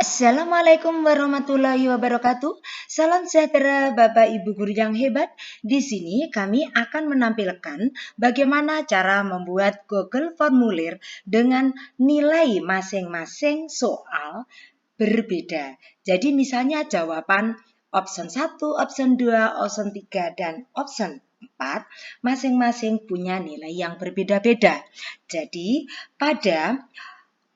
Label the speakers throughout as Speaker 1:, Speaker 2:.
Speaker 1: Assalamualaikum warahmatullahi wabarakatuh. Salam sejahtera Bapak Ibu guru yang hebat. Di sini kami akan menampilkan bagaimana cara membuat Google Formulir dengan nilai masing-masing soal berbeda. Jadi misalnya jawaban option 1, option 2, option 3, dan option 4 masing-masing punya nilai yang berbeda-beda. Jadi pada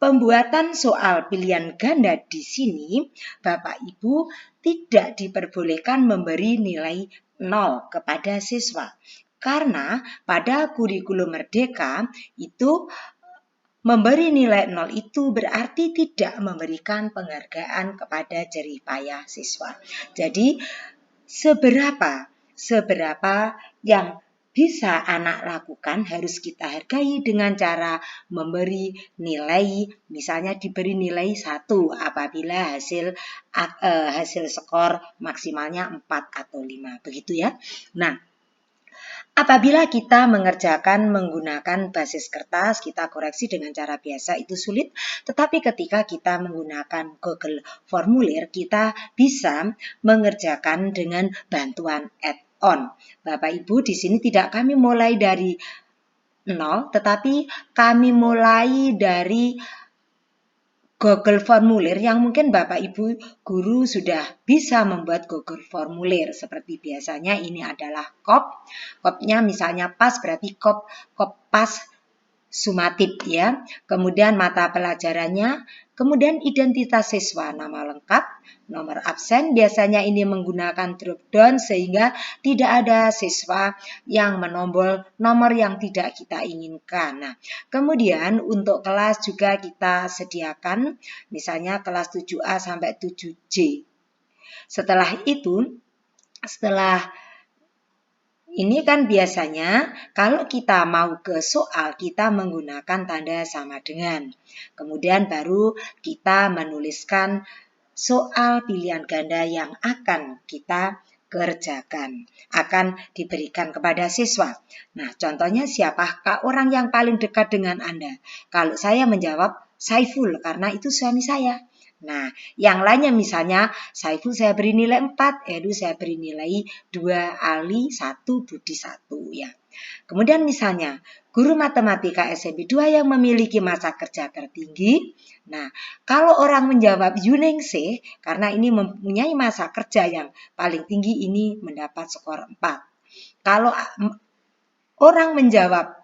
Speaker 1: pembuatan soal pilihan ganda di sini, Bapak Ibu tidak diperbolehkan memberi nilai 0 kepada siswa. Karena pada kurikulum Merdeka itu memberi nilai 0 itu berarti tidak memberikan penghargaan kepada jerih payah siswa. Jadi seberapa yang bisa anak lakukan harus kita hargai dengan cara memberi nilai, misalnya diberi nilai 1 apabila hasil skor maksimalnya 4 atau 5, begitu ya. Nah, apabila kita mengerjakan menggunakan basis kertas, kita koreksi dengan cara biasa itu sulit. Tetapi ketika kita menggunakan Google Formulir, kita bisa mengerjakan dengan bantuan add-on. Bapak Ibu, di sini tidak kami mulai dari 0, tetapi kami mulai dari Google Formulir yang mungkin Bapak Ibu guru sudah bisa membuat Google Formulir. Seperti biasanya ini adalah kopnya misalnya pas berarti kop pas sumatif ya. Kemudian mata pelajarannya, kemudian identitas siswa, nama lengkap, nomor absen. Biasanya ini menggunakan drop down sehingga tidak ada siswa yang menombol nomor yang tidak kita inginkan. Nah, kemudian untuk kelas juga kita sediakan misalnya kelas 7A sampai 7J. Setelah ini kan biasanya kalau kita mau ke soal kita menggunakan tanda sama dengan. Kemudian baru kita menuliskan soal pilihan ganda yang akan kita kerjakan, akan diberikan kepada siswa. Nah, contohnya siapakah orang yang paling dekat dengan Anda? Kalau saya menjawab Saiful karena itu suami saya. Nah, yang lainnya misalnya Saiful saya beri nilai 4, Edu saya beri nilai 2, Ali 1, Budi 1 ya. Kemudian misalnya guru matematika SMP 2 yang memiliki masa kerja tertinggi. Nah, kalau orang menjawab Yuningsih karena ini mempunyai masa kerja yang paling tinggi ini mendapat skor 4. Kalau orang menjawab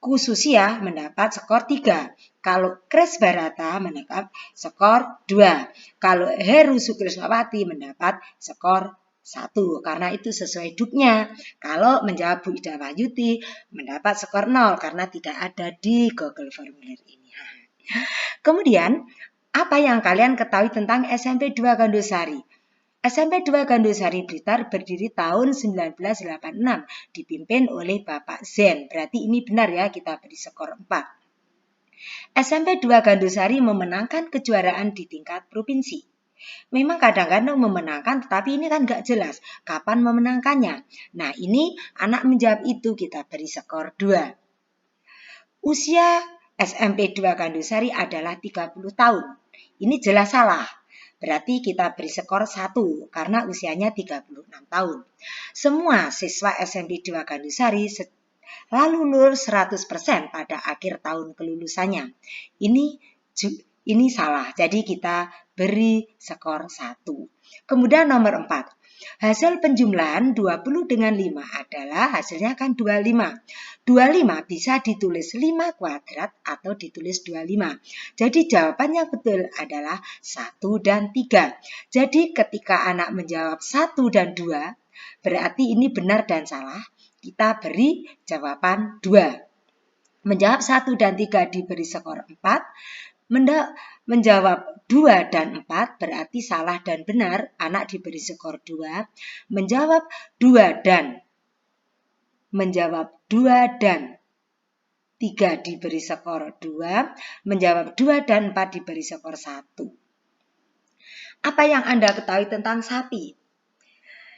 Speaker 1: Khususia mendapat skor 3. Kalau Kris Barata mendapat skor 2. Kalau Heru Sukrismawati mendapat skor 1. Karena itu sesuai duknya. Kalau menjawab Bu Ida Wahyuti mendapat skor 0 karena tidak ada di Google Formulir ini. Kemudian, apa yang kalian ketahui tentang SMP 2 Gandusari? SMP 2 Gandusari Blitar berdiri tahun 1986, dipimpin oleh Bapak Zen. Berarti ini benar ya, kita beri skor 4. SMP 2 Gandusari memenangkan kejuaraan di tingkat provinsi. Memang kadang-kadang memenangkan, tetapi ini kan nggak jelas kapan memenangkannya. Nah, ini anak menjawab itu, kita beri skor 2. Usia SMP 2 Gandusari adalah 30 tahun. Ini jelas salah. Berarti kita beri skor 1 karena usianya 36 tahun. Semua siswa SMP 2 Gandusari lalu lulus 100% pada akhir tahun kelulusannya. Ini salah, jadi kita beri skor 1. Kemudian nomor 4. Hasil penjumlahan 20 dengan 5 adalah hasilnya kan 25. 25 bisa ditulis 5 kuadrat atau ditulis 25. Jadi jawaban yang betul adalah 1 dan 3. Jadi ketika anak menjawab 1 dan 2, berarti ini benar dan salah. Kita beri jawaban 2. Menjawab 1 dan 3 diberi skor 4. Menjawab 2 dan 4 berarti salah dan benar, anak diberi skor 2. Menjawab 2 dan 3 diberi skor 2. Menjawab 2 dan 4 diberi skor 1. Apa yang Anda ketahui tentang sapi?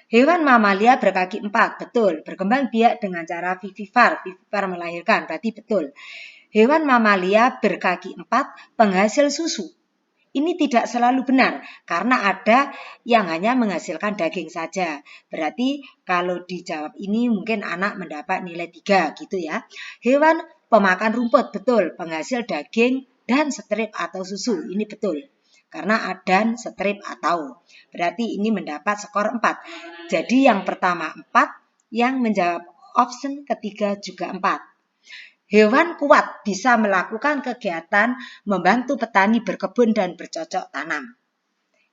Speaker 1: Hewan mamalia berkaki 4, betul. Berkembang biak dengan cara vivipar melahirkan, berarti betul. Hewan mamalia berkaki 4 penghasil susu. ini tidak selalu benar karena ada yang hanya menghasilkan daging saja. Berarti kalau dijawab ini mungkin anak mendapat nilai 3 gitu ya. Hewan pemakan rumput, betul, penghasil daging dan strip atau susu, ini betul. Karena dan strip atau. Berarti ini mendapat skor 4. Jadi yang pertama 4, yang menjawab option ketiga juga 4. Hewan kuat bisa melakukan kegiatan membantu petani berkebun dan bercocok tanam.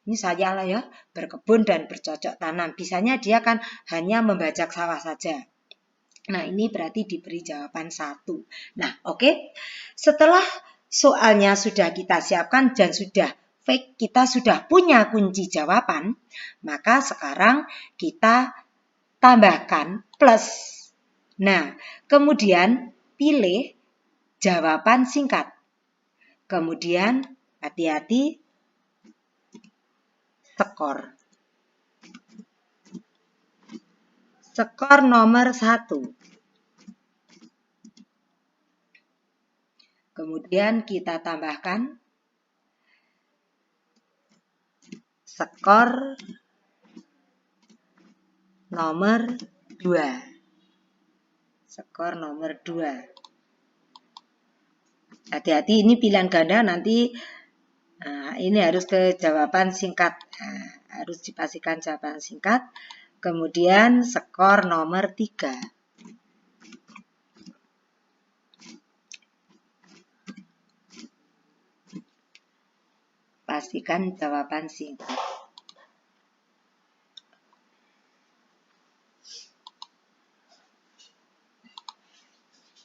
Speaker 1: Ini saya lah ya, berkebun dan bercocok tanam. Biasanya dia kan hanya membajak sawah saja. Nah, ini berarti diberi jawaban 1. Nah, oke. Setelah soalnya sudah kita siapkan dan sudah fake, kita sudah punya kunci jawaban, maka sekarang kita tambahkan plus. Nah, kemudian pilih jawaban singkat. Kemudian hati-hati skor. Skor nomor 1. Kemudian kita tambahkan skor nomor 2. Skor nomor 2. Hati-hati, ini pilihan ganda nanti. Nah, ini harus ke jawaban singkat. Nah, harus dipastikan jawaban singkat. Kemudian skor nomor 3. Pastikan jawaban singkat.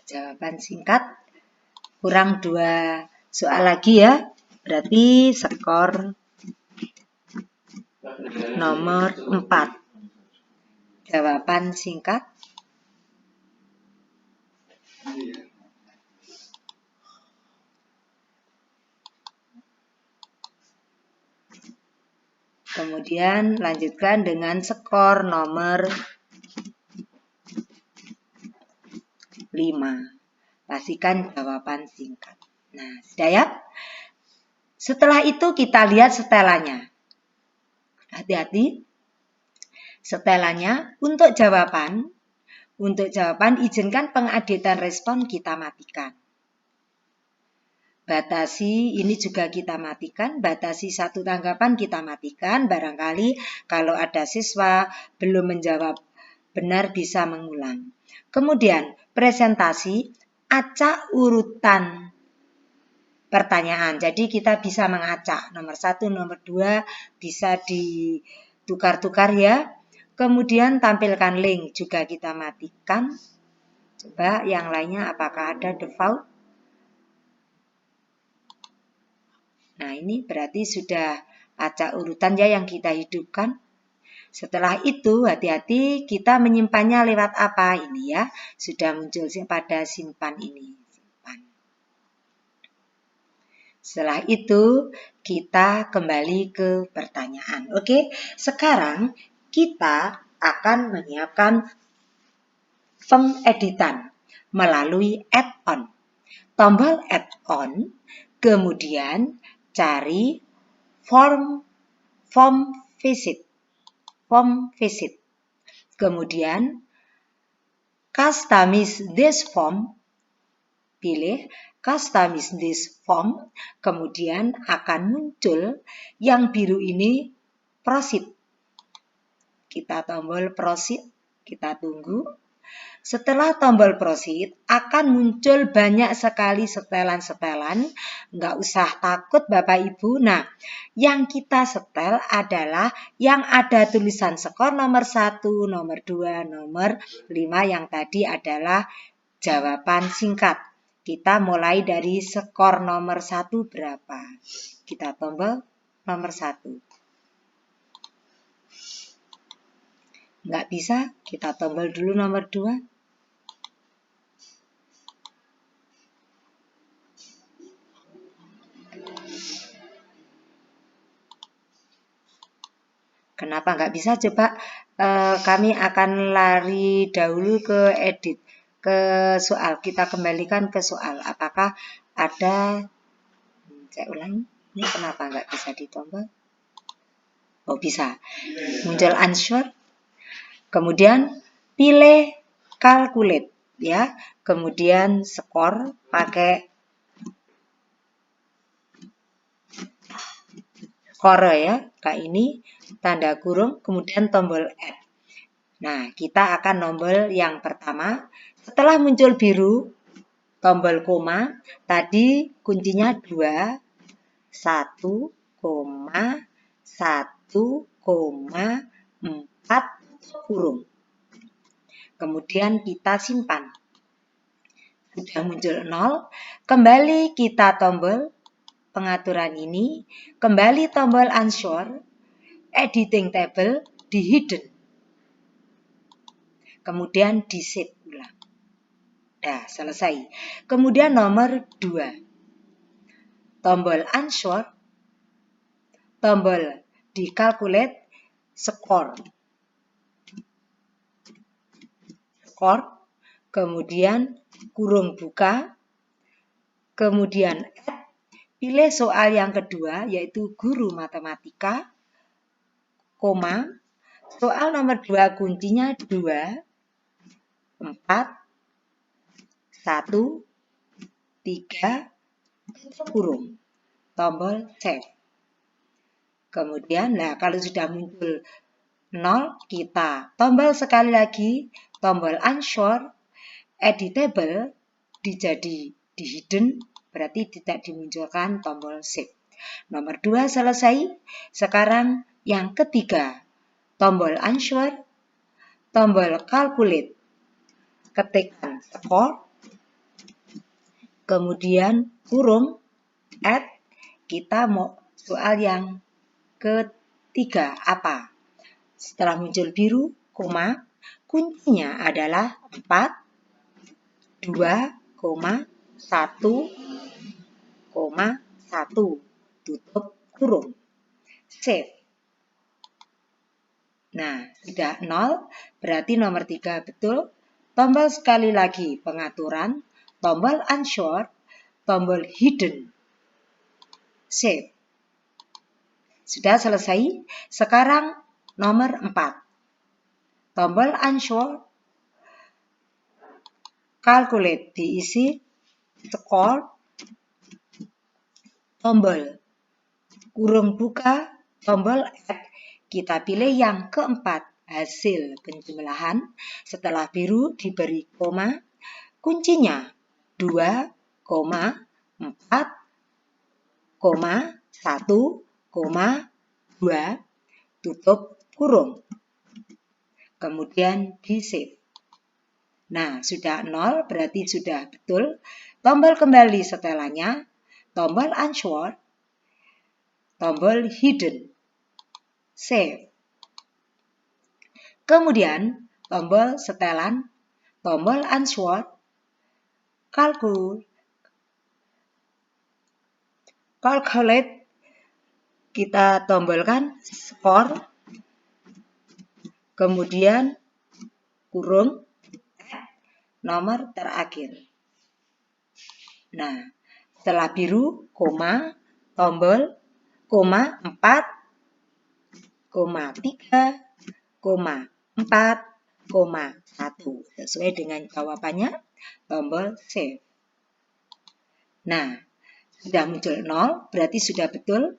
Speaker 1: Jawaban singkat. Kurang 2 soal lagi ya. Berarti skor nomor 4. Jawaban singkat. Kemudian lanjutkan dengan skor nomor 5. Pastikan jawaban singkat. Nah, sudah ya. Setelah itu kita lihat setelannya. Hati-hati. Setelannya untuk jawaban izinkan pengeditan respon kita matikan. Batasi ini juga kita matikan, batasi 1 tanggapan kita matikan. Barangkali kalau ada siswa belum menjawab benar bisa mengulang. Kemudian presentasi acak urutan pertanyaan. Jadi kita bisa mengacak nomor 1, nomor 2 bisa ditukar-tukar ya. Kemudian tampilkan link juga kita matikan. Coba yang lainnya apakah ada default? Nah, ini berarti sudah acak urutan ya yang kita hidupkan. Setelah itu hati-hati kita menyimpannya lewat apa ini ya. Sudah muncul pada simpan ini. Simpan. Setelah itu kita kembali ke pertanyaan. Oke, sekarang kita akan menyiapkan pengeditan melalui add-on. Tombol add-on, kemudian cari form visit. Kemudian customize this form, pilih customize this form, kemudian akan muncul yang biru ini proceed. Kita tombol proceed, kita tunggu. Setelah tombol proceed akan muncul banyak sekali setelan-setelan. Nggak usah takut Bapak Ibu. Nah, yang kita setel adalah yang ada tulisan skor nomor 1, nomor 2, nomor 5 yang tadi adalah jawaban singkat. Kita mulai dari skor nomor 1 berapa. Kita tombol nomor 1. Nggak bisa, kita tombol dulu nomor 2. Kenapa nggak bisa? Coba kami akan lari dahulu ke edit, ke soal. Kita kembalikan ke soal. Apakah ada, saya ulangi, Ini kenapa nggak bisa ditombol? Oh, bisa. Muncul unsure. Kemudian pilih calculate ya. Kemudian skor pakai skor ya. Kayak ini tanda kurung, kemudian tombol add. Nah, kita akan tombol yang pertama. Setelah muncul biru, tombol koma. Tadi kuncinya 2, 1, 1,4 kurung. Kemudian kita simpan. Sudah muncul 0, kembali kita tombol pengaturan ini, kembali tombol unsure, editing table, di hidden. Kemudian di save ulang. Nah, selesai. Kemudian nomor 2. Tombol unsure, tombol di calculate, skor. Skor, kemudian kurung buka, kemudian add, pilih soal yang kedua yaitu guru matematika, koma, soal nomor 2 kuncinya 2, 4, 1, 3, kurung, tombol save. Kemudian, nah kalau sudah muncul 0, kita tombol sekali lagi, tombol unsure, editable, dijadi di hidden, berarti tidak dimunculkan tombol save. Nomor 2 selesai. Sekarang yang ketiga, tombol unsure, tombol calculate, ketikkan skor, kemudian kurung, add, kita mau soal yang ketiga apa? Setelah muncul biru, koma, kuncinya adalah 4, 2, 1,1, tutup kurung, save. Nah, sudah 0, berarti nomor 3 betul. Tombol sekali lagi pengaturan, tombol unsure, tombol hidden, save. Sudah selesai. Sekarang nomor 4. Tombol unsure, calculate, diisi skor, tombol kurung buka, tombol add. Kita pilih yang keempat, hasil penjumlahan. Setelah biru diberi koma, kuncinya 2, 4, 1, 2, tutup kurung. Kemudian di save. Nah, sudah 0, berarti sudah betul. Tombol kembali setelahnya, tombol unsure, tombol hidden, save. Kemudian, tombol setelan, tombol unsure, calculate, kita tombolkan skor, kemudian kurung, nomor terakhir. Nah, setelah biru, koma, tombol, koma, 4, 3, 4,1. Sesuai dengan jawabannya, tombol save. Nah, sudah muncul 0, berarti sudah betul.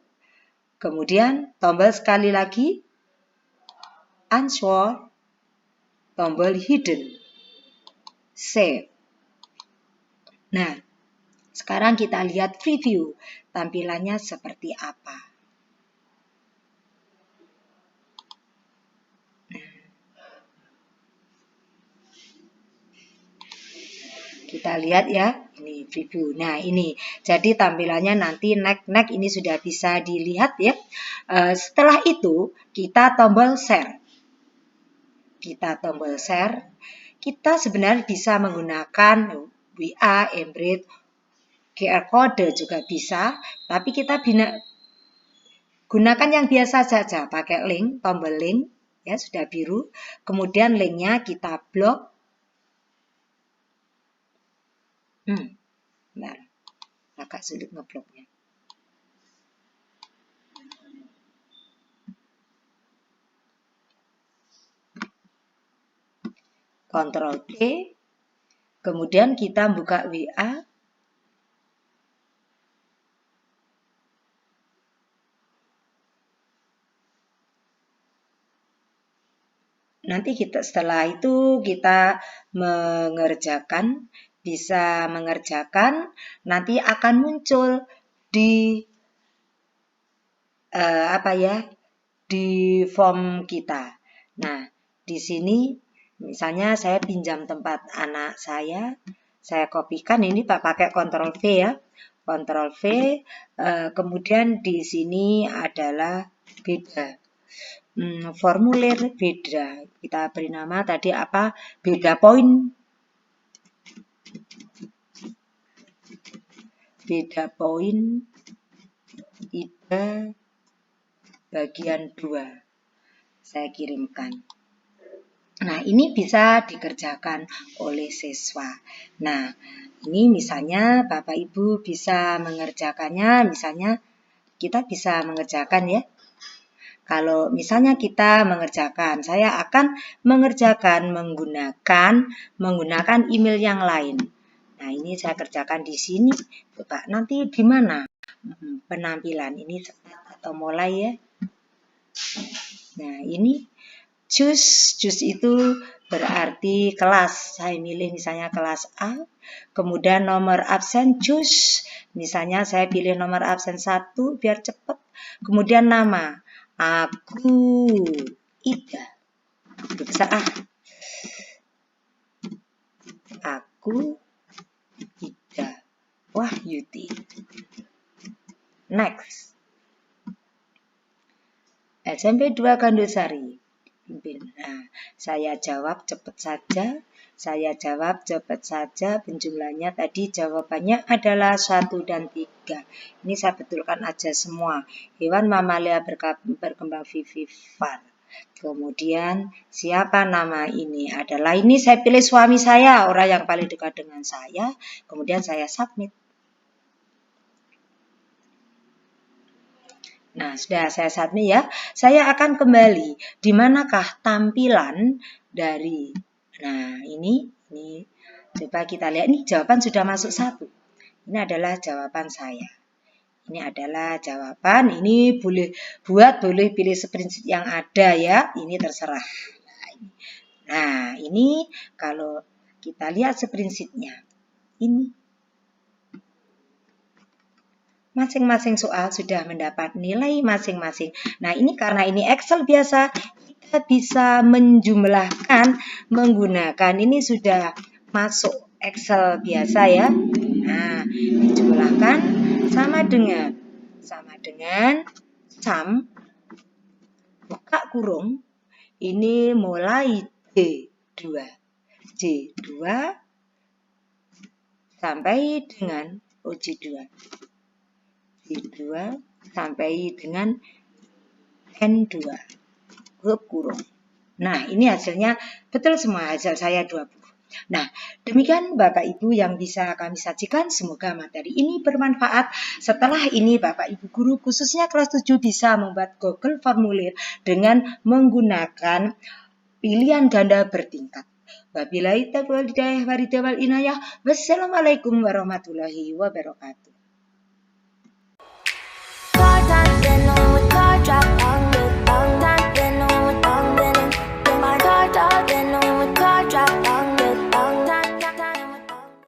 Speaker 1: Kemudian, tombol sekali lagi, unsure, tombol hidden, save. Nah, sekarang kita lihat preview, tampilannya seperti apa. Kita lihat ya, ini preview. Nah, ini jadi tampilannya nanti next ini sudah bisa dilihat ya. Setelah itu kita tombol share. Kita tombol share. Kita sebenarnya bisa menggunakan WA, Embed, QR code juga bisa, tapi kita gunakan yang biasa saja, pakai link, tombol link ya, sudah biru. Kemudian linknya kita blok. Nah, agak sulit ngebloknya. Ctrl P, kemudian kita buka WA. Nanti setelah itu kita bisa mengerjakan, nanti akan muncul di di form kita. Nah, di sini misalnya saya pinjam tempat anak saya kopikan, ini pakai Ctrl V ya. Ctrl V, kemudian di sini adalah beda. Formulir beda. Kita beri nama tadi apa? Beda poin. Beda poin IDA bagian 2. Saya kirimkan. Nah, ini bisa dikerjakan oleh siswa. Nah, ini misalnya Bapak Ibu bisa mengerjakannya, misalnya kita bisa mengerjakan ya. Kalau misalnya kita mengerjakan, saya akan mengerjakan menggunakan email yang lain. Nah, ini saya kerjakan di sini. Coba nanti di mana penampilan ini cepat atau mulai ya. Nah, ini choose itu berarti kelas. Saya milih misalnya kelas A. Kemudian nomor absen choose. Misalnya saya pilih nomor absen 1 biar cepat. Kemudian nama. Aku Ida. Besar A. Aku Ida Wahyudi. Next. SMP 2 Gandusari. Nah, saya jawab cepat saja. Penjumlahnya tadi jawabannya adalah 1 dan 3. Ini saya betulkan aja semua. Hewan mamalia berkembang vivipar. Kemudian siapa nama ini? Adalah ini saya pilih suami saya, orang yang paling dekat dengan saya. Kemudian saya submit. Nah, sudah saya submit ya. Saya akan kembali. Di manakah tampilan dari... Nah, ini coba kita lihat. Ini jawaban sudah masuk 1. Ini adalah jawaban saya. Ini adalah jawaban. Ini boleh pilih spreadsheet yang ada ya. Ini terserah. Nah, ini kalau kita lihat spreadsheetnya. Ini. Masing-masing soal sudah mendapat nilai masing-masing. Nah, ini karena ini Excel biasa, kita bisa menjumlahkan menggunakan ini sudah masuk Excel biasa ya. Nah, dijumlahkan sama dengan sum buka kurung ini mulai J2 sampai dengan J2 sampai dengan N2 huruf kurung. Nah, ini hasilnya betul semua, hasil saya 20. Nah, demikian Bapak Ibu yang bisa kami sajikan. Semoga materi ini bermanfaat. Setelah ini Bapak Ibu guru khususnya kelas 7 bisa membuat Google formulir dengan menggunakan pilihan ganda bertingkat. Wabillahi taufiq wal hidayah. Wassalamualaikum warahmatullahi wabarakatuh.